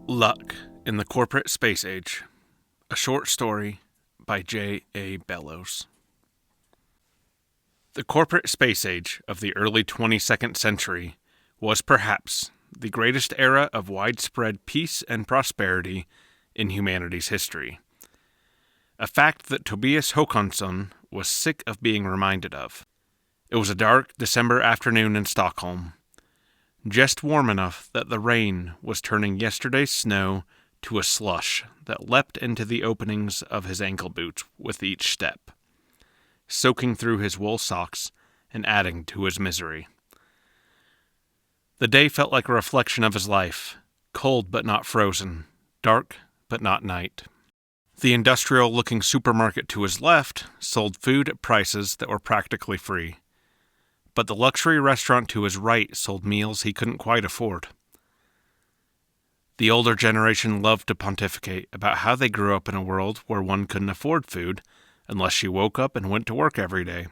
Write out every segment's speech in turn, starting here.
Luck in the Corporate Space Age, a short story by J.A. Bellows. The corporate space age of the early 22nd century was perhaps the greatest era of widespread peace and prosperity in humanity's history, a fact that Tobias Håkansson was sick of being reminded of. It was a dark December afternoon in Stockholm, just warm enough that the rain was turning yesterday's snow to a slush that leapt into the openings of his ankle boots with each step, soaking through his wool socks and adding to his misery. The day felt like a reflection of his life, cold but not frozen, dark but not night. The industrial-looking supermarket to his left sold food at prices that were practically free, but the luxury restaurant to his right sold meals he couldn't quite afford. The older generation loved to pontificate about how they grew up in a world where one couldn't afford food unless you woke up and went to work every day,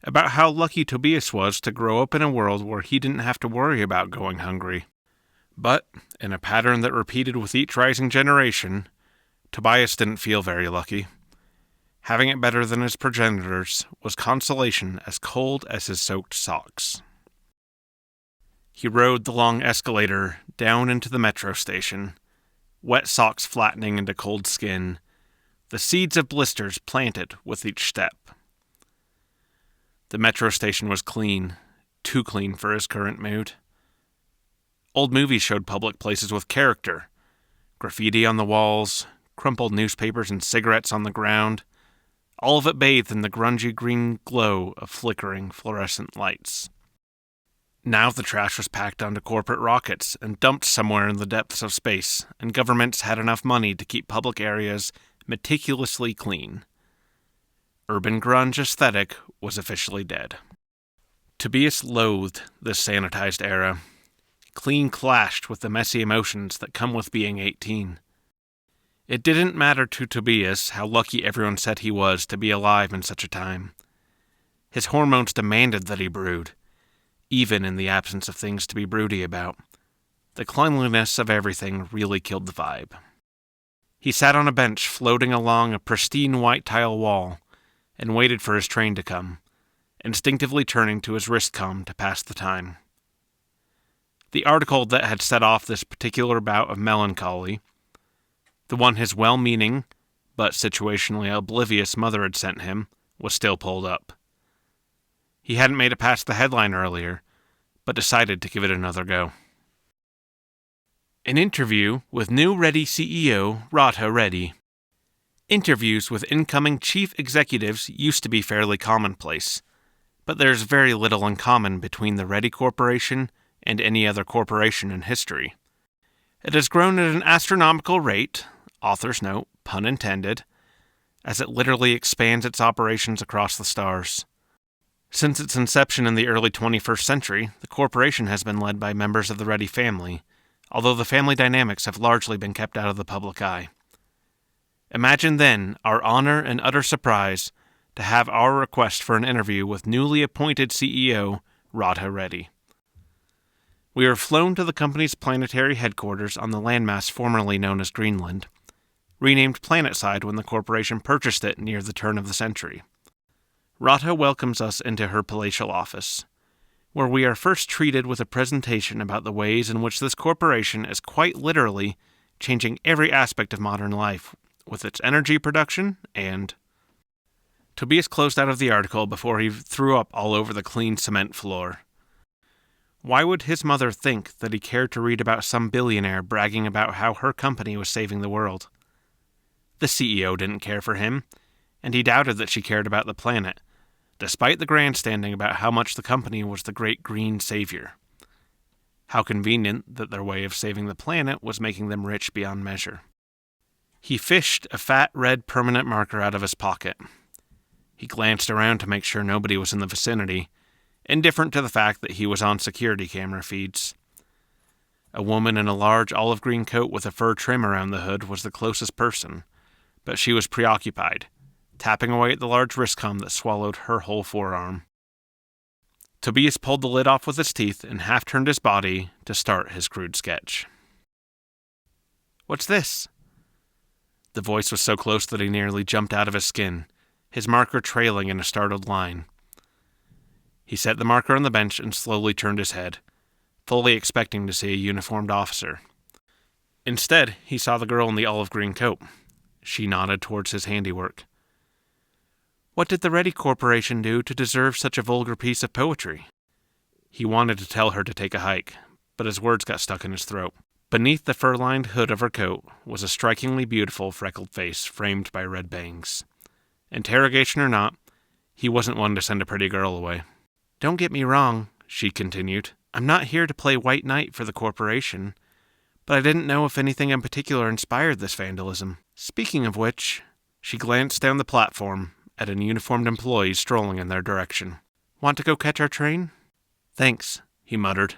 about how lucky Tobias was to grow up in a world where he didn't have to worry about going hungry. But, in a pattern that repeated with each rising generation, Tobias didn't feel very lucky. Having it better than his progenitors was consolation as cold as his soaked socks. He rode the long escalator down into the metro station, wet socks flattening into cold skin, the seeds of blisters planted with each step. The metro station was clean, too clean for his current mood. Old movies showed public places with character, graffiti on the walls, crumpled newspapers and cigarettes on the ground, all of it bathed in the grungy green glow of flickering fluorescent lights. Now the trash was packed onto corporate rockets and dumped somewhere in the depths of space, and governments had enough money to keep public areas meticulously clean. Urban grunge aesthetic was officially dead. Tobias loathed this sanitized era. Clean clashed with the messy emotions that come with being 18. It didn't matter to Tobias how lucky everyone said he was to be alive in such a time. His hormones demanded that he brood, even in the absence of things to be broody about. The cleanliness of everything really killed the vibe. He sat on a bench floating along a pristine white tile wall and waited for his train to come, instinctively turning to his wristcom to pass the time. The article that had set off this particular bout of melancholy, the one his well-meaning, but situationally oblivious mother had sent him, was still pulled up. He hadn't made it past the headline earlier, but decided to give it another go. An interview with new Ready CEO Radha Reddy. Interviews with incoming chief executives used to be fairly commonplace, but there's very little in common between the Reddy Corporation and any other corporation in history. It has grown at an astronomical rate, author's note, pun intended, as it literally expands its operations across the stars. Since its inception in the early 21st century, the corporation has been led by members of the Reddy family, although the family dynamics have largely been kept out of the public eye. Imagine then our honor and utter surprise to have our request for an interview with newly appointed CEO Radha Reddy. We are flown to the company's planetary headquarters on the landmass formerly known as Greenland, renamed Planetside when the corporation purchased it near the turn of the century. Radha welcomes us into her palatial office, where we are first treated with a presentation about the ways in which this corporation is quite literally changing every aspect of modern life with its energy production and... Tobias closed out of the article before he threw up all over the clean cement floor. Why would his mother think that he cared to read about some billionaire bragging about how her company was saving the world? The CEO didn't care for him, and he doubted that she cared about the planet, despite the grandstanding about how much the company was the great green savior. How convenient that their way of saving the planet was making them rich beyond measure. He fished a fat red permanent marker out of his pocket. He glanced around to make sure nobody was in the vicinity, indifferent to the fact that he was on security camera feeds. A woman in a large olive green coat with a fur trim around the hood was the closest person, but she was preoccupied, tapping away at the large wristcom that swallowed her whole forearm. Tobias pulled the lid off with his teeth and half-turned his body to start his crude sketch. What's this? The voice was so close that he nearly jumped out of his skin, his marker trailing in a startled line. He set the marker on the bench and slowly turned his head, fully expecting to see a uniformed officer. Instead, he saw the girl in the olive green coat. She nodded towards his handiwork. What did the Reddy Corporation do to deserve such a vulgar piece of poetry? He wanted to tell her to take a hike, but his words got stuck in his throat. Beneath the fur-lined hood of her coat was a strikingly beautiful freckled face framed by red bangs. Interrogation or not, he wasn't one to send a pretty girl away. Don't get me wrong, she continued. I'm not here to play white knight for the corporation, but I didn't know if anything in particular inspired this vandalism. Speaking of which, she glanced down the platform at an uniformed employee strolling in their direction. Want to go catch our train? Thanks, he muttered,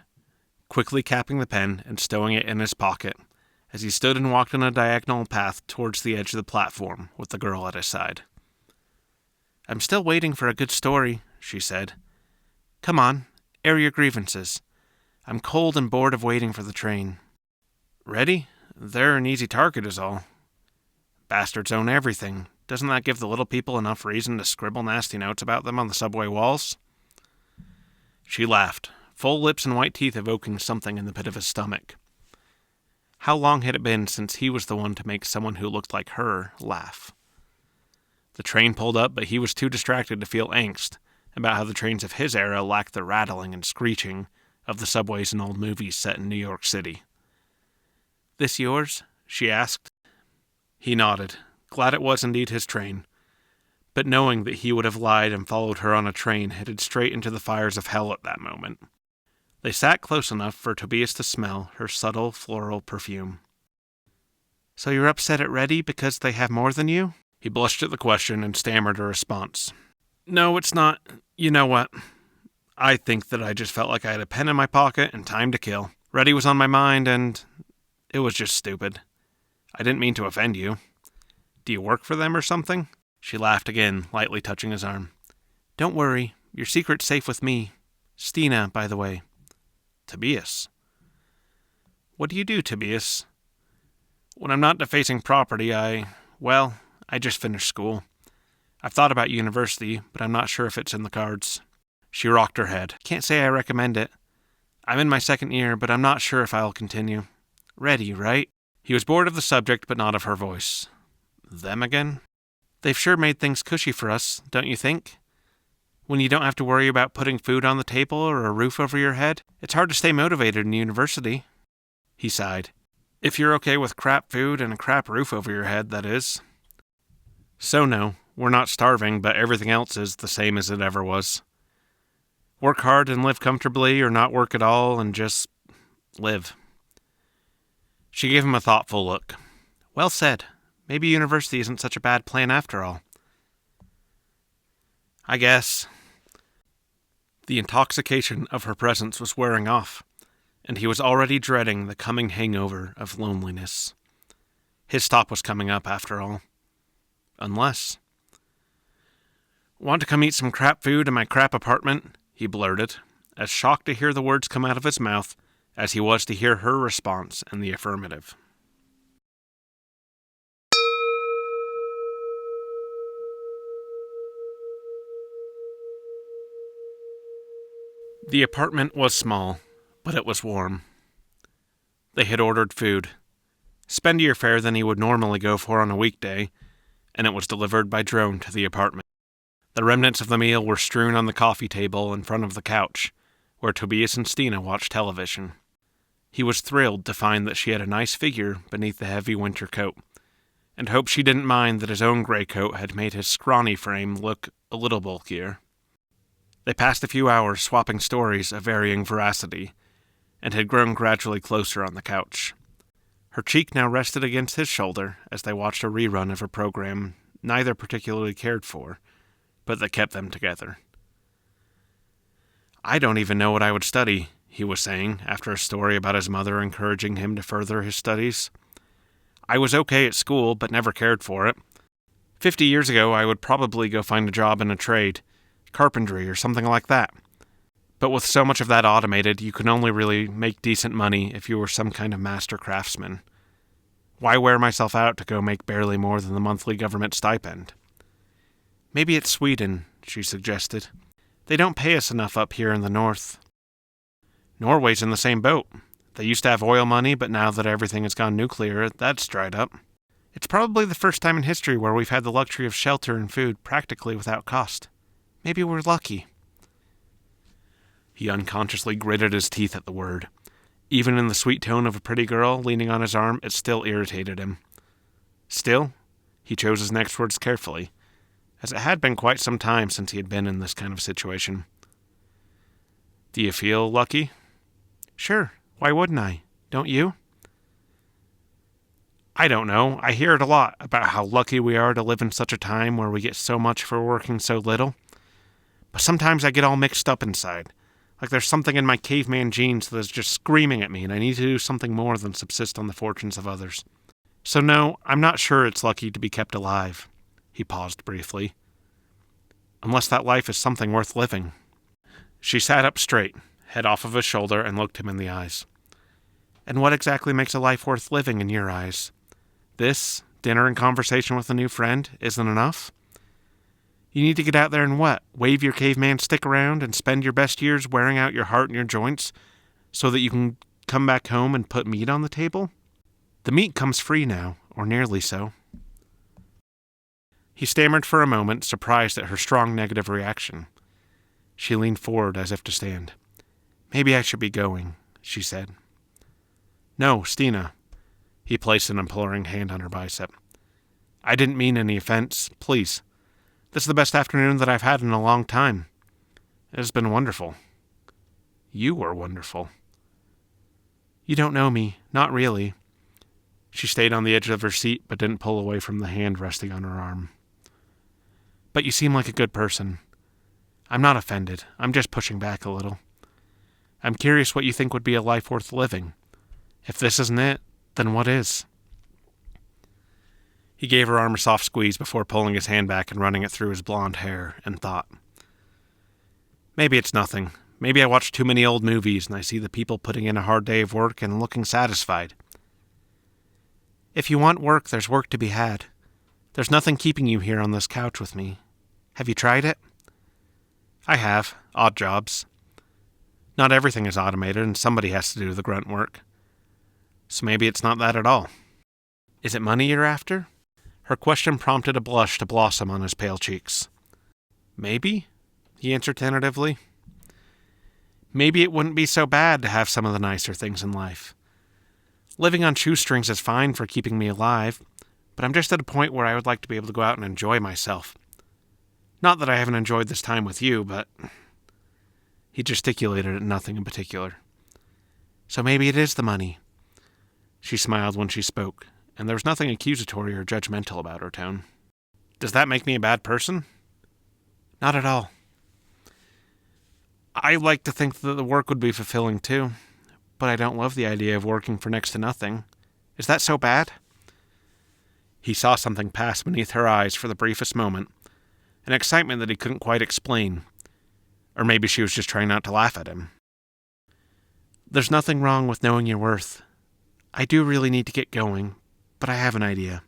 quickly capping the pen and stowing it in his pocket as he stood and walked on a diagonal path towards the edge of the platform with the girl at his side. I'm still waiting for a good story, she said. Come on, air your grievances. I'm cold and bored of waiting for the train. Ready? They're an easy target is all. Bastards own everything. Doesn't that give the little people enough reason to scribble nasty notes about them on the subway walls? She laughed, full lips and white teeth evoking something in the pit of his stomach. How long had it been since he was the one to make someone who looked like her laugh? The train pulled up, but he was too distracted to feel angst about how the trains of his era lacked the rattling and screeching of the subways in old movies set in New York City. This yours? She asked. He nodded, glad it was indeed his train, but knowing that he would have lied and followed her on a train headed straight into the fires of hell at that moment. They sat close enough for Tobias to smell her subtle floral perfume. So you're upset at Reddy because they have more than you? He blushed at the question and stammered a response. No, it's not. You know what? I think that I just felt like I had a pen in my pocket and time to kill. Reddy was on my mind and it was just stupid. I didn't mean to offend you. Do you work for them or something? She laughed again, lightly touching his arm. Don't worry, your secret's safe with me. Stina, by the way. Tobias. What do you do, Tobias? When I'm not defacing property, I just finished school. I've thought about university, but I'm not sure if it's in the cards. She rocked her head. Can't say I recommend it. I'm in my second year, but I'm not sure if I'll continue. Ready, right? He was bored of the subject, but not of her voice. Them again? They've sure made things cushy for us, don't you think? When you don't have to worry about putting food on the table or a roof over your head, it's hard to stay motivated in university. He sighed. If you're okay with crap food and a crap roof over your head, that is. So no, we're not starving, but everything else is the same as it ever was. Work hard and live comfortably, or not work at all and just live. She gave him a thoughtful look. Well said. Maybe university isn't such a bad plan after all. I guess. The intoxication of her presence was wearing off, and he was already dreading the coming hangover of loneliness. His stop was coming up, after all. Unless. Want to come eat some crap food in my crap apartment? He blurted, as shocked to hear the words come out of his mouth as he was to hear her response in the affirmative. The apartment was small, but it was warm. They had ordered food, spendier fare than he would normally go for on a weekday, and it was delivered by drone to the apartment. The remnants of the meal were strewn on the coffee table in front of the couch, where Tobias and Stina watched television. He was thrilled to find that she had a nice figure beneath the heavy winter coat, and hoped she didn't mind that his own gray coat had made his scrawny frame look a little bulkier. They passed a few hours swapping stories of varying veracity, and had grown gradually closer on the couch. Her cheek now rested against his shoulder as they watched a rerun of a program neither particularly cared for, but that kept them together. I don't even know what I would study, he was saying, after a story about his mother encouraging him to further his studies. I was okay at school, but never cared for it. 50 years ago, I would probably go find a job in a trade, carpentry or something like that. But with so much of that automated, you could only really make decent money if you were some kind of master craftsman. Why wear myself out to go make barely more than the monthly government stipend? Maybe it's Sweden, she suggested. They don't pay us enough up here in the north. Norway's in the same boat. They used to have oil money, but now that everything has gone nuclear, that's dried up. It's probably the first time in history where we've had the luxury of shelter and food practically without cost. Maybe we're lucky. He unconsciously gritted his teeth at the word. Even in the sweet tone of a pretty girl leaning on his arm, it still irritated him. Still, he chose his next words carefully, as it had been quite some time since he had been in this kind of situation. Do you feel lucky? Sure, why wouldn't I? Don't you? I don't know. I hear it a lot about how lucky we are to live in such a time where we get so much for working so little. But sometimes I get all mixed up inside. Like there's something in my caveman genes that is just screaming at me, and I need to do something more than subsist on the fortunes of others. So no, I'm not sure it's lucky to be kept alive. He paused briefly. Unless that life is something worth living. She sat up straight, head off of his shoulder, and looked him in the eyes. And what exactly makes a life worth living in your eyes? This, dinner and conversation with a new friend, isn't enough? You need to get out there and what? Wave your caveman stick around and spend your best years wearing out your heart and your joints so that you can come back home and put meat on the table? The meat comes free now, or nearly so. He stammered for a moment, surprised at her strong negative reaction. She leaned forward as if to stand. Maybe I should be going, she said. No, Stina. He placed an imploring hand on her bicep. I didn't mean any offense. Please. This is the best afternoon that I've had in a long time. It has been wonderful. You were wonderful. You don't know me. Not really. She stayed on the edge of her seat, but didn't pull away from the hand resting on her arm. But you seem like a good person. I'm not offended. I'm just pushing back a little. I'm curious what you think would be a life worth living. If this isn't it, then what is? He gave her arm a soft squeeze before pulling his hand back and running it through his blonde hair, and thought. Maybe it's nothing. Maybe I watch too many old movies and I see the people putting in a hard day of work and looking satisfied. If you want work, there's work to be had. There's nothing keeping you here on this couch with me. Have you tried it? I have. Odd jobs. Not everything is automated and somebody has to do the grunt work. So maybe it's not that at all. Is it money you're after? Her question prompted a blush to blossom on his pale cheeks. Maybe, he answered tentatively. Maybe it wouldn't be so bad to have some of the nicer things in life. Living on shoestrings is fine for keeping me alive, but I'm just at a point where I would like to be able to go out and enjoy myself. Not that I haven't enjoyed this time with you, but... He gesticulated at nothing in particular. So maybe it is the money. She smiled when she spoke, and there was nothing accusatory or judgmental about her tone. Does that make me a bad person? Not at all. I like to think that the work would be fulfilling too, but I don't love the idea of working for next to nothing. Is that so bad? He saw something pass beneath her eyes for the briefest moment, an excitement that he couldn't quite explain. Or maybe she was just trying not to laugh at him. There's nothing wrong with knowing your worth. I do really need to get going, but I have an idea.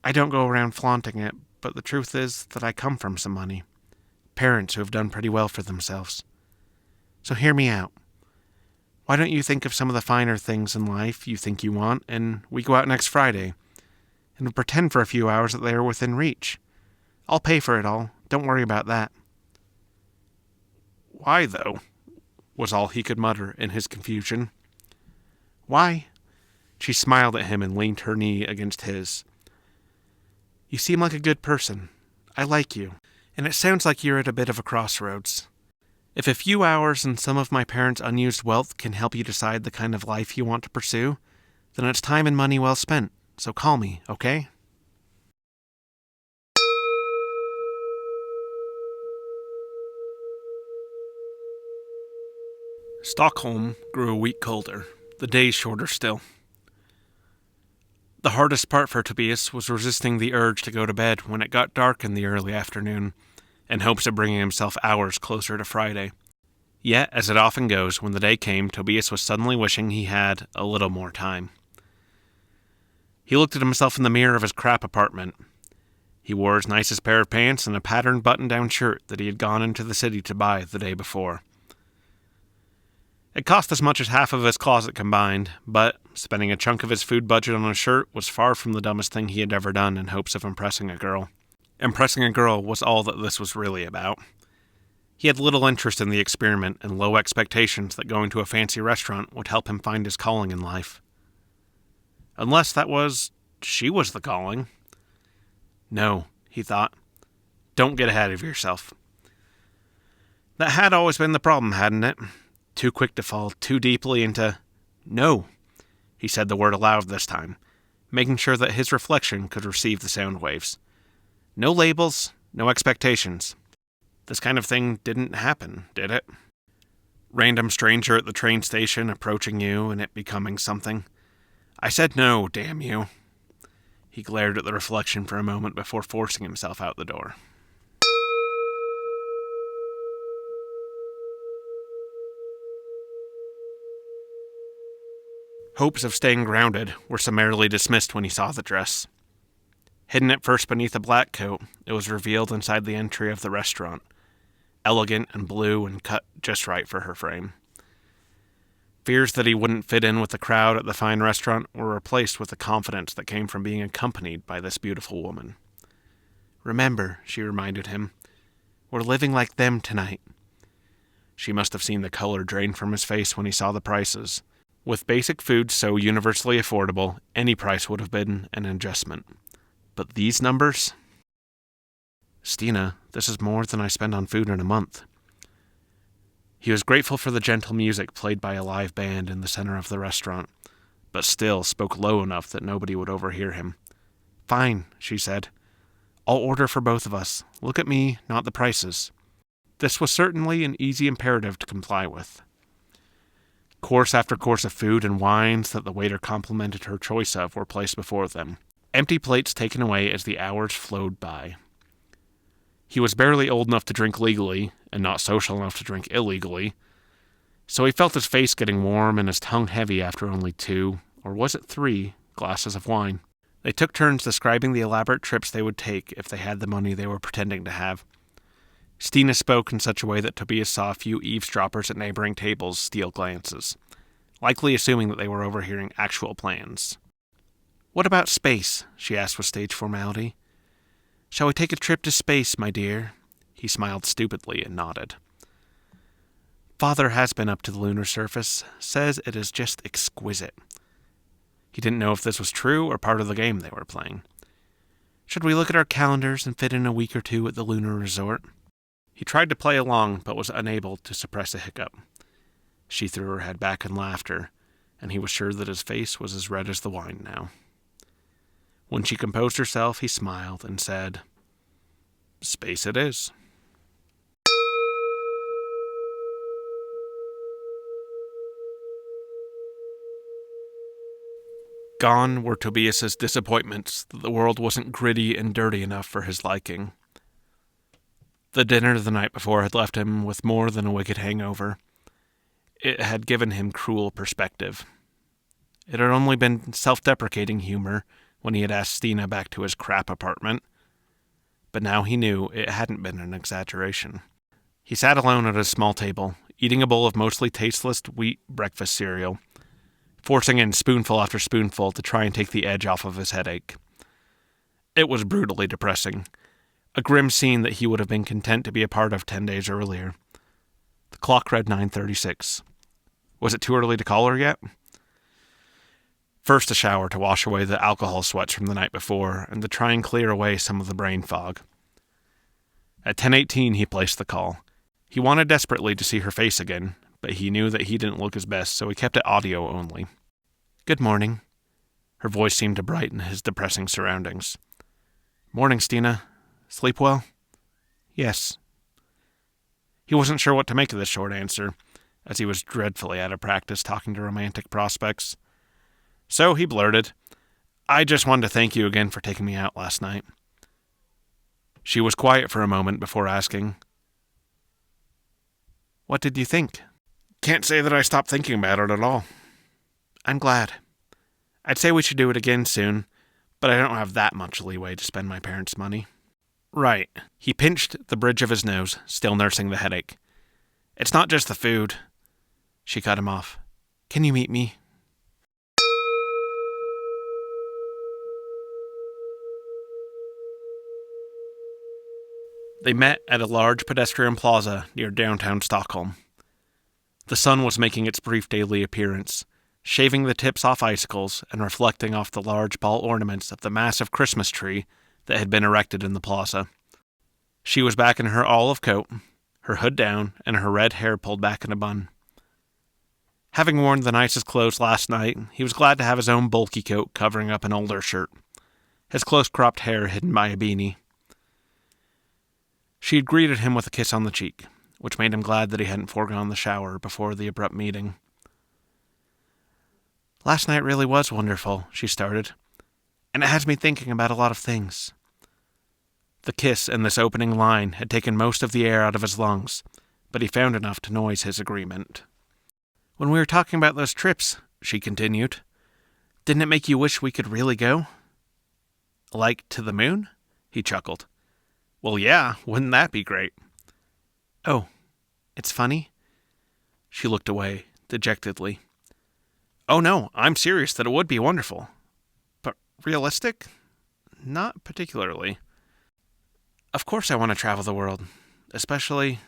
I don't go around flaunting it, but the truth is that I come from some money. Parents who have done pretty well for themselves. So hear me out. Why don't you think of some of the finer things in life you think you want, and we go out next Friday, and pretend for a few hours that they are within reach. I'll pay for it all. Don't worry about that. Why, though? Was all he could mutter in his confusion. Why? She smiled at him and leaned her knee against his. You seem like a good person. I like you. And it sounds like you're at a bit of a crossroads. If a few hours and some of my parents' unused wealth can help you decide the kind of life you want to pursue, then it's time and money well spent. So call me, okay? Stockholm grew a week colder, the days shorter still. The hardest part for Tobias was resisting the urge to go to bed when it got dark in the early afternoon, in hopes of bringing himself hours closer to Friday. Yet, as it often goes, when the day came, Tobias was suddenly wishing he had a little more time. He looked at himself in the mirror of his crap apartment. He wore his nicest pair of pants and a patterned button-down shirt that he had gone into the city to buy the day before. It cost as much as half of his closet combined, but spending a chunk of his food budget on a shirt was far from the dumbest thing he had ever done in hopes of impressing a girl. Impressing a girl was all that this was really about. He had little interest in the experiment and low expectations that going to a fancy restaurant would help him find his calling in life. Unless she was the calling. No, he thought. Don't get ahead of yourself. That had always been the problem, hadn't it? Too quick to fall too deeply into... No, he said the word aloud this time, making sure that his reflection could receive the sound waves. No labels, no expectations. This kind of thing didn't happen, did it? Random stranger at the train station approaching you and it becoming something. I said no, damn you. He glared at the reflection for a moment before forcing himself out the door. Hopes of staying grounded were summarily dismissed when he saw the dress. Hidden at first beneath a black coat, it was revealed inside the entry of the restaurant, elegant and blue and cut just right for her frame. Fears that he wouldn't fit in with the crowd at the fine restaurant were replaced with the confidence that came from being accompanied by this beautiful woman. Remember, she reminded him, we're living like them tonight. She must have seen the color drain from his face when he saw the prices. With basic food so universally affordable, any price would have been an adjustment. But these numbers? Stina, this is more than I spend on food in a month. He was grateful for the gentle music played by a live band in the center of the restaurant, but still spoke low enough that nobody would overhear him. Fine, she said. I'll order for both of us. Look at me, not the prices. This was certainly an easy imperative to comply with. Course after course of food and wines that the waiter complimented her choice of were placed before them, empty plates taken away as the hours flowed by. He was barely old enough to drink legally, and not social enough to drink illegally, so he felt his face getting warm and his tongue heavy after only 2, or was it 3, glasses of wine. They took turns describing the elaborate trips they would take if they had the money they were pretending to have. Stina spoke in such a way that Tobias saw a few eavesdroppers at neighboring tables steal glances, likely assuming that they were overhearing actual plans. What about space? She asked with stage formality. Shall we take a trip to space, my dear? He smiled stupidly and nodded. Father has been up to the lunar surface, says it is just exquisite. He didn't know if this was true or part of the game they were playing. Should we look at our calendars and fit in a week or 2 at the lunar resort? He tried to play along, but was unable to suppress a hiccup. She threw her head back in laughter, and he was sure that his face was as red as the wine now. When she composed herself, he smiled and said, Space it is. Gone were Tobias's disappointments that the world wasn't gritty and dirty enough for his liking. The dinner the night before had left him with more than a wicked hangover. It had given him cruel perspective. It had only been self-deprecating humor when he had asked Stina back to his crap apartment, but now he knew it hadn't been an exaggeration. He sat alone at his small table, eating a bowl of mostly tasteless wheat breakfast cereal, forcing in spoonful after spoonful to try and take the edge off of his headache. It was brutally depressing. A grim scene that he would have been content to be a part of 10 days earlier. The clock read 9:36. Was it too early to call her yet? First a shower to wash away the alcohol sweats from the night before and to try and clear away some of the brain fog. At 10:18 he placed the call. He wanted desperately to see her face again, but he knew that he didn't look his best, so he kept it audio only. Good morning. Her voice seemed to brighten his depressing surroundings. Morning, Stina. Sleep well? Yes. He wasn't sure what to make of this short answer, as he was dreadfully out of practice talking to romantic prospects. So he blurted, I just wanted to thank you again for taking me out last night. She was quiet for a moment before asking, What did you think? Can't say that I stopped thinking about it at all. I'm glad. I'd say we should do it again soon, but I don't have that much leeway to spend my parents' money. Right. He pinched the bridge of his nose, still nursing the headache. It's not just the food. She cut him off. Can you meet me? They met at a large pedestrian plaza near downtown Stockholm. The sun was making its brief daily appearance, shaving the tips off icicles and reflecting off the large ball ornaments of the massive Christmas tree that had been erected in the plaza. She was back in her olive coat, her hood down, and her red hair pulled back in a bun. Having worn the nicest clothes last night, he was glad to have his own bulky coat covering up an older shirt, his close-cropped hair hidden by a beanie. She had greeted him with a kiss on the cheek, which made him glad that he hadn't foregone the shower before the abrupt meeting. Last night really was wonderful, she started, and it has me thinking about a lot of things. The kiss and this opening line had taken most of the air out of his lungs, but he found enough to noise his agreement. When we were talking about those trips, she continued, didn't it make you wish we could really go? Like to the moon? He chuckled. Well, yeah, wouldn't that be great? Oh, it's funny? She looked away, dejectedly. Oh no, I'm serious that it would be wonderful. But realistic? Not particularly. Of course I want to travel the world, especially...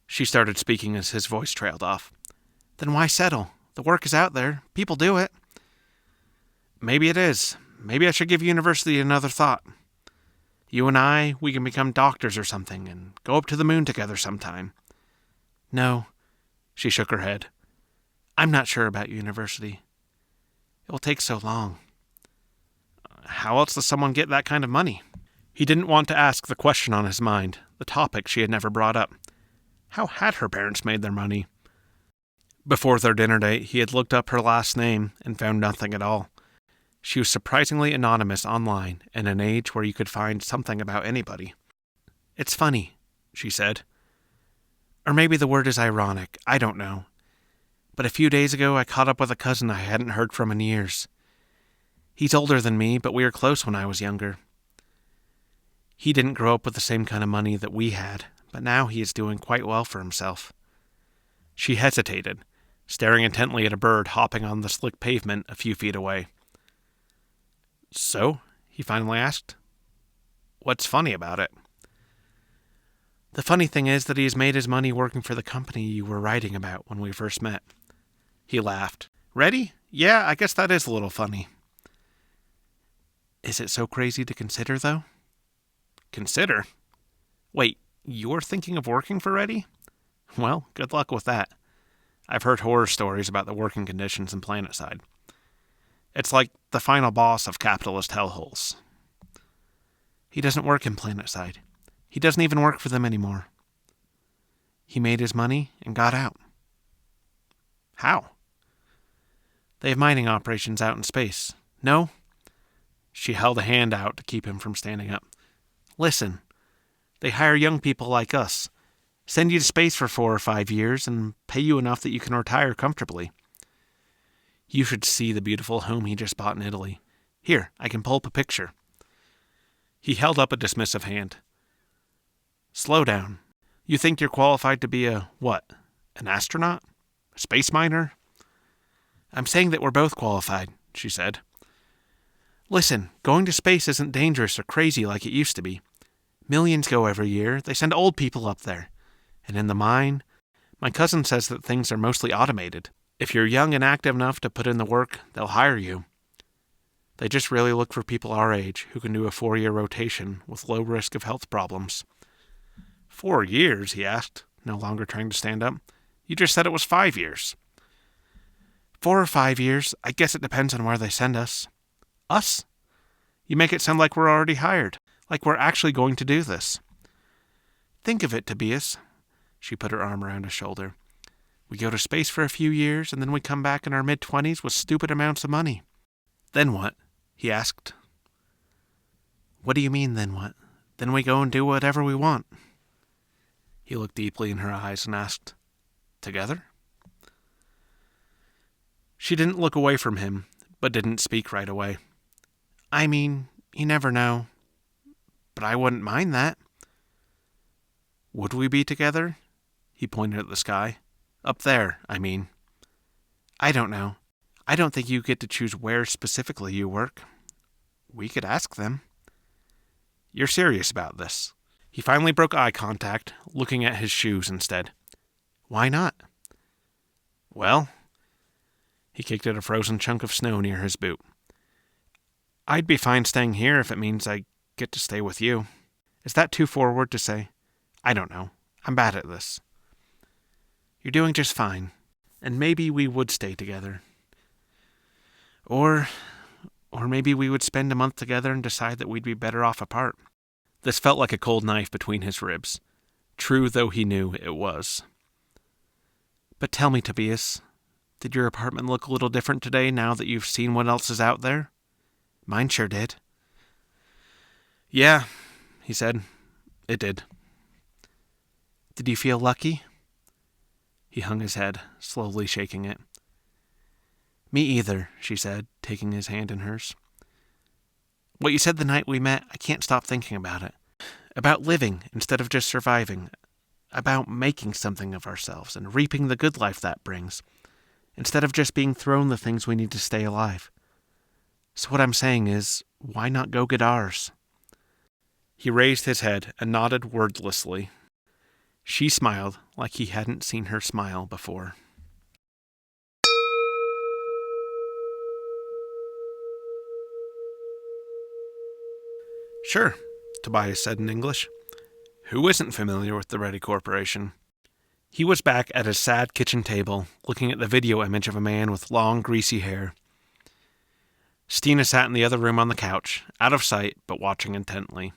She started speaking as his voice trailed off. Then why settle? The work is out there. People do it. Maybe it is. Maybe I should give university another thought. You and I, we can become doctors or something and go up to the moon together sometime. No, she shook her head. I'm not sure about university. It will take so long. How else does someone get that kind of money? He didn't want to ask the question on his mind, the topic she had never brought up. How had her parents made their money? Before their dinner date, he had looked up her last name and found nothing at all. She was surprisingly anonymous online in an age where you could find something about anybody. It's funny, she said. Or maybe the word is ironic, I don't know. But a few days ago I caught up with a cousin I hadn't heard from in years. He's older than me, but we were close when I was younger. He didn't grow up with the same kind of money that we had, but now he is doing quite well for himself. She hesitated, staring intently at a bird hopping on the slick pavement a few feet away. So, he finally asked, what's funny about it? The funny thing is that he has made his money working for the company you were writing about when we first met. He laughed. Ready? Yeah, I guess that is a little funny. Is it so crazy to consider, though? Consider? Wait, you're thinking of working for Reddy? Well, good luck with that. I've heard horror stories about the working conditions in Planetside. It's like the final boss of capitalist hellholes. He doesn't work in Planetside. He doesn't even work for them anymore. He made his money and got out. How? They have mining operations out in space. No? She held a hand out to keep him from standing up. Listen, they hire young people like us, send you to space for 4 or 5 years, and pay you enough that you can retire comfortably. You should see the beautiful home he just bought in Italy. Here, I can pull up a picture. He held up a dismissive hand. Slow down. You think you're qualified to be a, what? An astronaut? A space miner? I'm saying that we're both qualified, she said. Listen, going to space isn't dangerous or crazy like it used to be. Millions go every year. They send old people up there. And in the mine, my cousin says that things are mostly automated. If you're young and active enough to put in the work, they'll hire you. They just really look for people our age who can do a 4-year rotation with low risk of health problems. 4 years, he asked, no longer trying to stand up. You just said it was 5 years. 4 or 5 years, I guess it depends on where they send us. Us? You make it sound like we're already hired, like we're actually going to do this. Think of it, Tobias. She put her arm around his shoulder. We go to space for a few years, and then we come back in our mid-20s with stupid amounts of money. Then what? He asked. What do you mean, then what? Then we go and do whatever we want. He looked deeply in her eyes and asked, Together? She didn't look away from him, but didn't speak right away. I mean, you never know. But I wouldn't mind that. Would we be together? He pointed at the sky. Up there, I mean. I don't know. I don't think you get to choose where specifically you work. We could ask them. You're serious about this? He finally broke eye contact, looking at his shoes instead. Why not? Well, he kicked at a frozen chunk of snow near his boot. I'd be fine staying here if it means I get to stay with you. Is that too forward to say? I don't know. I'm bad at this. You're doing just fine. And maybe we would stay together. Or maybe we would spend a month together and decide that we'd be better off apart. This felt like a cold knife between his ribs, true though he knew it was. But tell me, Tobias, did your apartment look a little different today now that you've seen what else is out there? Mine sure did. Yeah, he said. It did. Did you feel lucky? He hung his head, slowly shaking it. Me either, she said, taking his hand in hers. What you said the night we met, I can't stop thinking about it. About living instead of just surviving. About making something of ourselves and reaping the good life that brings, instead of just being thrown the things we need to stay alive. So what I'm saying is, why not go get ours? He raised his head and nodded wordlessly. She smiled like he hadn't seen her smile before. Sure, Tobias said in English. Who isn't familiar with the Reddy Corporation? He was back at his sad kitchen table, looking at the video image of a man with long, greasy hair. Stina sat in the other room on the couch, out of sight, but watching intently.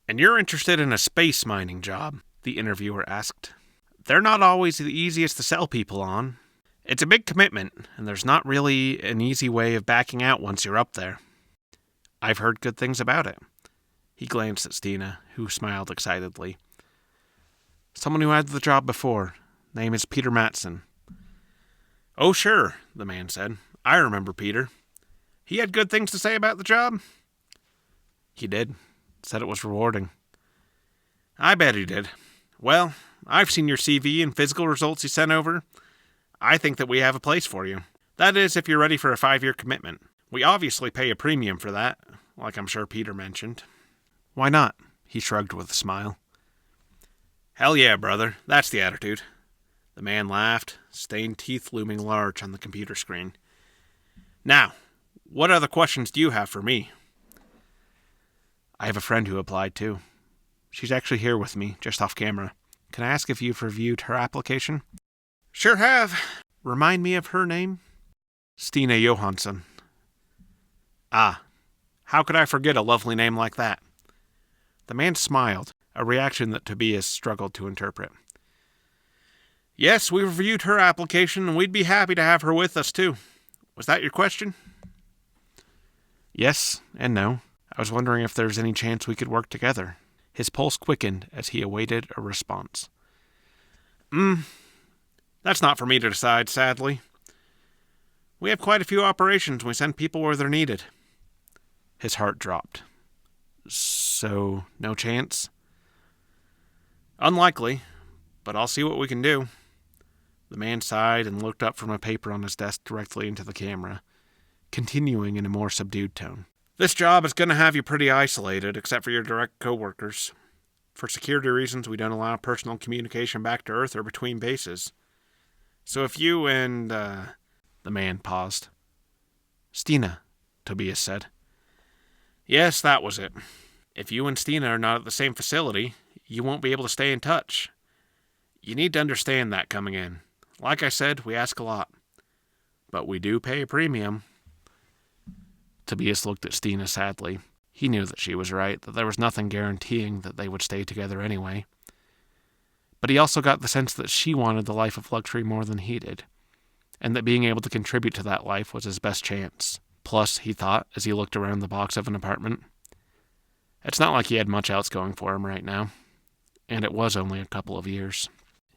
And you're interested in a space mining job? The interviewer asked. They're not always the easiest to sell people on. It's a big commitment, and there's not really an easy way of backing out once you're up there. I've heard good things about it. He glanced at Stina, who smiled excitedly. Someone who had the job before. Name is Peter Matson. Oh, sure, the man said. I remember Peter. He had good things to say about the job? He did. Said it was rewarding. I bet he did. Well, I've seen your CV and physical results you sent over. I think that we have a place for you. That is, if you're ready for a 5-year commitment. We obviously pay a premium for that, like I'm sure Peter mentioned. Why not? He shrugged with a smile. Hell yeah, brother. That's the attitude. The man laughed, stained teeth looming large on the computer screen. Now, what other questions do you have for me? I have a friend who applied too. She's actually here with me, just off camera. Can I ask if you've reviewed her application? Sure have. Remind me of her name? Stina Johansson. Ah, how could I forget a lovely name like that? The man smiled, a reaction that Tobias struggled to interpret. Yes, we reviewed her application, and we'd be happy to have her with us, too. Was that your question? Yes and no. I was wondering if there's any chance we could work together. His pulse quickened as he awaited a response. That's not for me to decide, sadly. We have quite a few operations, and we send people where they're needed. His heart dropped. So, no chance? Unlikely, but I'll see what we can do. The man sighed and looked up from a paper on his desk directly into the camera, continuing in a more subdued tone. This job is going to have you pretty isolated, except for your direct co-workers. For security reasons, we don't allow personal communication back to Earth or between bases. So if you and, The man paused. Stina, Tobias said. Yes, that was it. If you and Stina are not at the same facility, you won't be able to stay in touch. You need to understand that coming in. Like I said, we ask a lot. But we do pay a premium. Tobias looked at Stina sadly. He knew that she was right, that there was nothing guaranteeing that they would stay together anyway. But he also got the sense that she wanted the life of luxury more than he did, and that being able to contribute to that life was his best chance. Plus, he thought, as he looked around the box of an apartment, it's not like he had much else going for him right now, and it was only a couple of years.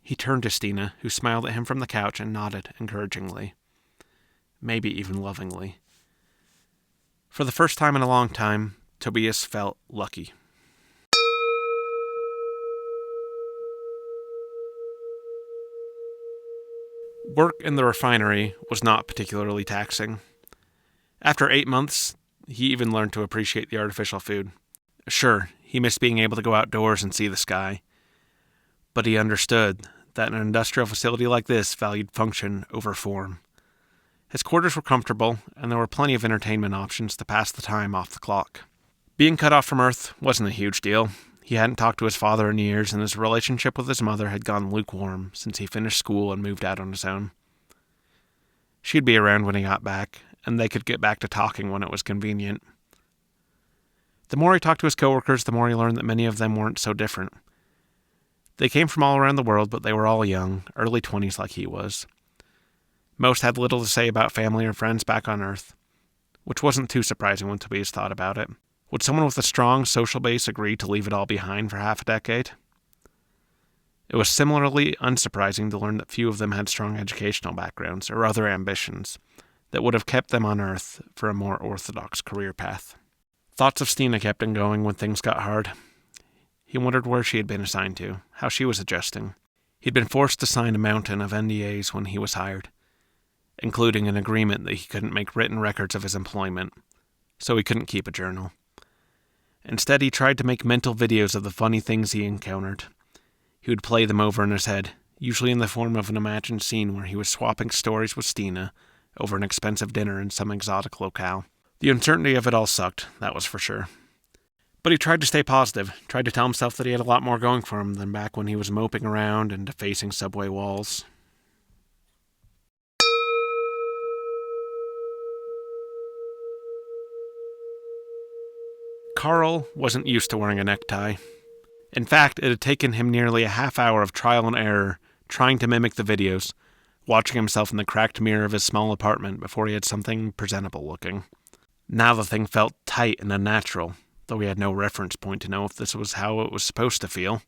He turned to Stina, who smiled at him from the couch and nodded encouragingly, maybe even lovingly. For the first time in a long time, Tobias felt lucky. Work in the refinery was not particularly taxing. After 8 months, he even learned to appreciate the artificial food. Sure, he missed being able to go outdoors and see the sky, but he understood that an industrial facility like this valued function over form. His quarters were comfortable, and there were plenty of entertainment options to pass the time off the clock. Being cut off from Earth wasn't a huge deal. He hadn't talked to his father in years, and his relationship with his mother had gone lukewarm since he finished school and moved out on his own. She'd be around when he got back, and they could get back to talking when it was convenient. The more he talked to his coworkers, the more he learned that many of them weren't so different. They came from all around the world, but they were all young, early 20s like he was. Most had little to say about family or friends back on Earth, which wasn't too surprising when Tobias thought about it. Would someone with a strong social base agree to leave it all behind for half a decade? It was similarly unsurprising to learn that few of them had strong educational backgrounds or other ambitions that would have kept them on Earth for a more orthodox career path. Thoughts of Stina kept him going when things got hard. He wondered where she had been assigned to, how she was adjusting. He'd been forced to sign a mountain of NDAs when he was hired, including an agreement that he couldn't make written records of his employment, so he couldn't keep a journal. Instead, he tried to make mental videos of the funny things he encountered. He would play them over in his head, usually in the form of an imagined scene where he was swapping stories with Stina over an expensive dinner in some exotic locale. The uncertainty of it all sucked, that was for sure. But he tried to stay positive, tried to tell himself that he had a lot more going for him than back when he was moping around and defacing subway walls. Carl wasn't used to wearing a necktie. In fact, it had taken him nearly a half hour of trial and error trying to mimic the videos, watching himself in the cracked mirror of his small apartment before he had something presentable looking. Now the thing felt tight and unnatural, though he had no reference point to know if this was how it was supposed to feel.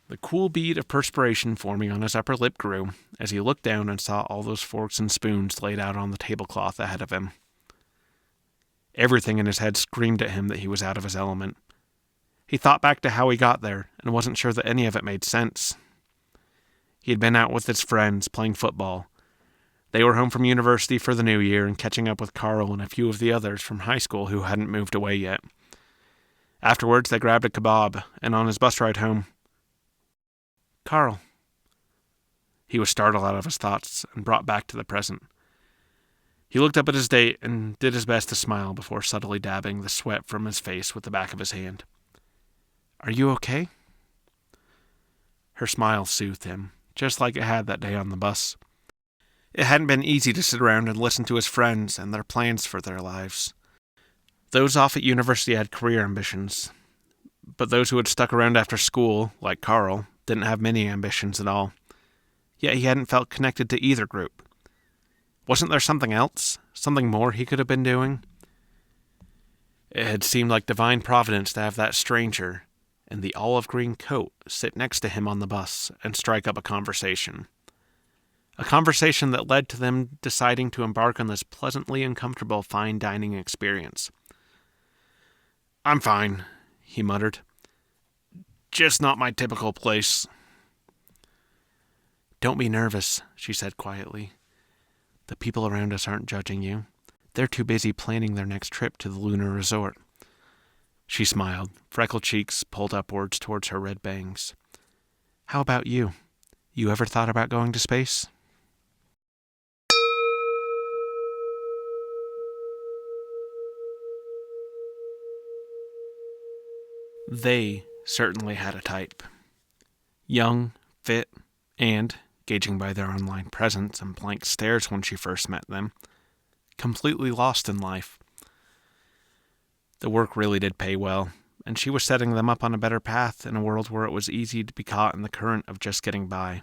The cool bead of perspiration forming on his upper lip grew as he looked down and saw all those forks and spoons laid out on the tablecloth ahead of him. Everything in his head screamed at him that he was out of his element. He thought back to how he got there and wasn't sure that any of it made sense. He had been out with his friends playing football. They were home from university for the new year and catching up with Carl and a few of the others from high school who hadn't moved away yet. Afterwards, they grabbed a kebab, and on his bus ride home, Carl. He was startled out of his thoughts and brought back to the present. He looked up at his date and did his best to smile before subtly dabbing the sweat from his face with the back of his hand. "Are you okay?" Her smile soothed him, just like it had that day on the bus. It hadn't been easy to sit around and listen to his friends and their plans for their lives. Those off at university had career ambitions, but those who had stuck around after school, like Carl, didn't have many ambitions at all. Yet he hadn't felt connected to either group. Wasn't there something else? Something more he could have been doing? It had seemed like divine providence to have that stranger in the olive green coat sit next to him on the bus and strike up a conversation. A conversation that led to them deciding to embark on this pleasantly uncomfortable fine dining experience. "I'm fine," he muttered. "Just not my typical place." "Don't be nervous," she said quietly. "The people around us aren't judging you. They're too busy planning their next trip to the lunar resort." She smiled, freckled cheeks pulled upwards towards her red bangs. "How about you? You ever thought about going to space?" They certainly had a type. Young, fit, and, gauging by their online presence and blank stares when she first met them, completely lost in life. The work really did pay well, and she was setting them up on a better path in a world where it was easy to be caught in the current of just getting by.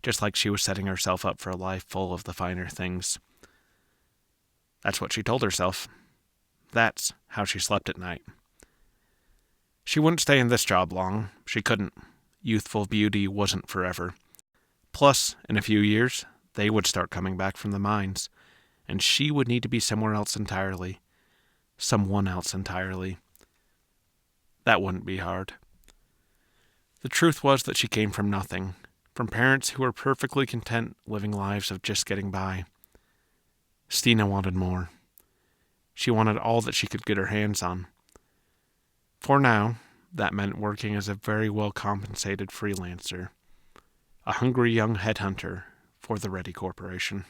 Just like she was setting herself up for a life full of the finer things. That's what she told herself. That's how she slept at night. She wouldn't stay in this job long. She couldn't. Youthful beauty wasn't forever. Plus, in a few years, they would start coming back from the mines, and she would need to be somewhere else entirely. someone else entirely. That wouldn't be hard. The truth was that she came from nothing, from parents who were perfectly content living lives of just getting by. Stina wanted more. She wanted all that she could get her hands on. For now, that meant working as a very well-compensated freelancer, a hungry young headhunter for the Ready Corporation.